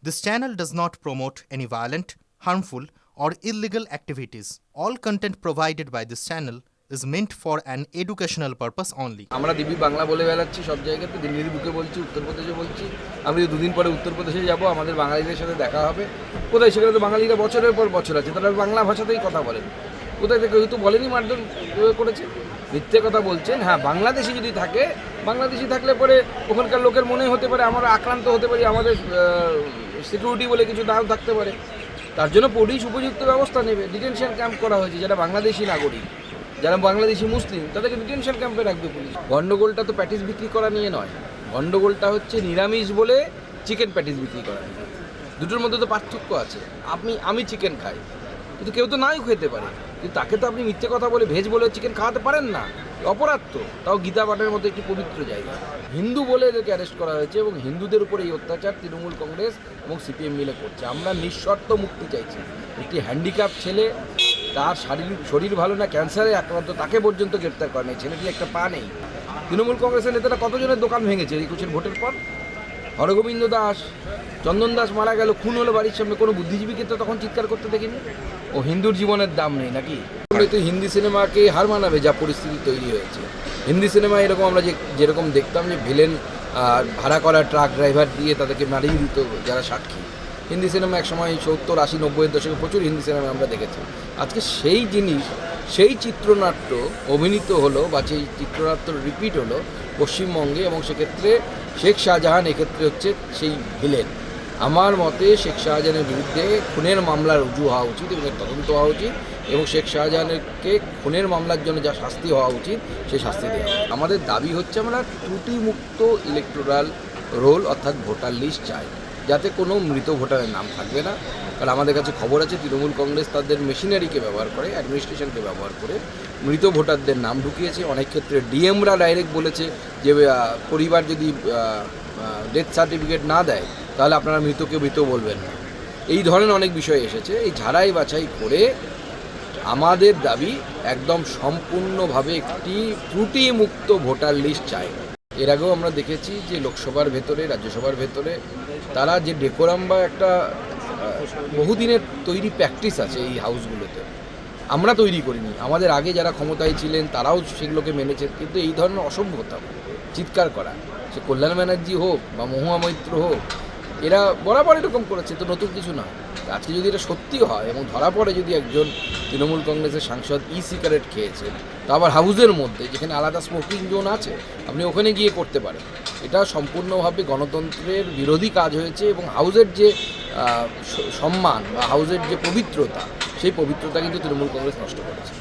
This channel does not promote any violent, harmful, or illegal activities. All content provided by this channel is meant for an educational purpose only. আমরা দিবি বাংলা বলে বেড়াচ্ছি সব জায়গাতে, দিল্লির বুকে বলছি, উত্তরপ্রদেশে বলছি। আমি দুদিন পরে উত্তরপ্রদেশে যাব, আমাদের বাঙালিদের সাথে দেখা হবে। কোথায়? সেখানে তো বাঙালিরা বছরের পর বছর আছে, তারা বাংলা ভাষাতেই কথা বলেন। কোথায় থেকে হয়তো বলেনি মারধর করেছে, মিথ্যে কথা বলছেন। হ্যাঁ, বাংলাদেশি যদি থাকে, বাংলাদেশি থাকলে পরে ওখানকার লোকের মনে হতে পারে আমরা আক্রান্ত হতে পারি, আমাদের সিকিউরিটি বলে কিছু নাও থাকতে পারে। তার জন্য পুলিশ উপযুক্ত ব্যবস্থা নেবে। ডিটেনশন ক্যাম্প করা হয়েছে, যারা বাংলাদেশি নাগরিক, যারা বাংলাদেশি মুসলিম, তাদেরকে ডিটেনশন ক্যাম্পে রাখবে পুলিশ। গণ্ডগোলটা তো প্যাটিস বিক্রি করা নিয়ে নয়, গণ্ডগোলটা হচ্ছে নিরামিষ বলে চিকেন প্যাটিস বিক্রি করা নিয়ে। দুটোর মধ্যে তো পার্থক্য আছে। আমি চিকেন খাই, কিন্তু কেউ তো নাই খেতে পারে, কিন্তু তাকে তো আপনি মিথ্যে কথা বলে ভেজ বলে চিকেন খাওয়াতে পারেন না। অপরাধ তো, তাও গীতা পাঠের মতো একটি পবিত্র জায়গা। হিন্দু বলে এদেরকে অ্যারেস্ট করা হয়েছে এবং হিন্দুদের উপরে এই অত্যাচার তৃণমূল কংগ্রেস এবং সিপিএম মিলে করছে। আমরা নিঃশর্ত মুক্তি চাইছি। একটি হ্যান্ডিক্যাপ ছেলে, তার শরীর ভালো না, ক্যান্সারে আক্রান্ত, তাকে পর্যন্ত গ্রেপ্তার করে নেই। ছেলেটির একটা পা নেই। তৃণমূল কংগ্রেসের নেতারা কতজনের দোকান ভেঙেছে 21-এর ভোটের পর? হরগোবিন্দ দাস, চন্দন দাস মারা গেল, খুন হলো বাড়ির সামনে, কোনো বুদ্ধিজীবীকে তো তখন চিৎকার করতে দেখিনি। ও হিন্দুর জীবনের দাম নেই নাকি? তো হিন্দি সিনেমাকে হার মানাবে যা পরিস্থিতি তৈরি হয়েছে। হিন্দি সিনেমা এরকম আমরা যেরকম দেখতাম যে ভিলেন ভাড়া করা ট্রাক ড্রাইভার দিয়ে তাদেরকে মারিয়ে দিত যারা সাক্ষী। হিন্দি সিনেমা একসময় 70, 80, 90-এর দশকে প্রচুর হিন্দি সিনেমা আমরা দেখেছি। আজকে সেই জিনিস, সেই চিত্রনাট্য অভিনীত হলো বা সেই চিত্রনাট্য রিপিট হলো পশ্চিমবঙ্গে, এবং সেক্ষেত্রে শেখ শাহজাহান এক্ষেত্রে হচ্ছে সেই ভিলেন। আমার মতে শেখ শাহজাহানের বিরুদ্ধে খুনের মামলা রুজু হওয়া উচিত এবং তদন্ত হওয়া উচিত, এবং শেখ শাহজাহানকে খুনের মামলার জন্য যা শাস্তি হওয়া উচিত সেই শাস্তি দেওয়া। আমাদের দাবি হচ্ছে আমরা ত্রুটিমুক্ত ইলেকটোরাল রোল অর্থাৎ ভোটার লিস্ট চাই, যাতে কোনো মৃত ভোটারের নাম থাকবে না। কারণ আমাদের কাছে খবর আছে তৃণমূল কংগ্রেস তাদের মেশিনারিকে ব্যবহার করে, অ্যাডমিনিস্ট্রেশনকে ব্যবহার করে মৃত ভোটারদের নাম ঢুকিয়েছে। অনেক ক্ষেত্রে ডিএমরা ডাইরেক্ট বলেছে যে পরিবার যদি ডেথ সার্টিফিকেট না দেয় তাহলে আপনারা মৃতকে মৃত বলবেন না। এই ধরনের অনেক বিষয় এসেছে। এই ঝাড়াই বাছাই করে আমাদের দাবি একদম সম্পূর্ণভাবে একটি ত্রুটিমুক্ত ভোটার লিস্ট চাই। এর আগেও আমরা দেখেছি যে লোকসভার ভেতরে, রাজ্যসভার ভেতরে তারা যে ডেকোরাম বা একটা বহুদিনের তৈরি প্র্যাকটিস আছে এই হাউসগুলোতে, আমরা তৈরি করিনি। আমাদের আগে যারা ক্ষমতায় ছিলেন তারাও সেগুলোকে মেনেছেন, কিন্তু এই ধরনের অসভ্যতা, চিৎকার করা, সে কল্যাণ ব্যানার্জি হোক বা মহুয়া মৈত্র হোক, এরা বরাবর এরকম করেছে, তো নতুন কিছু না। আজকে যদি এটা সত্যি হয় এবং ধরা পড়ে যদি একজন তৃণমূল কংগ্রেসের সাংসদ সিগারেট খেয়েছেন, তা আবার হাউসের মধ্যে, যেখানে আলাদা স্মোকিং জোন আছে, আপনি ওখানে গিয়ে করতে পারেন, এটা সম্পূর্ণভাবে গণতন্ত্রের বিরোধী কাজ হয়েছে। এবং হাউসের যে সম্মান বা হাউসের যে পবিত্রতা, সেই পবিত্রতা কিন্তু তৃণমূল কংগ্রেস নষ্ট করেছে।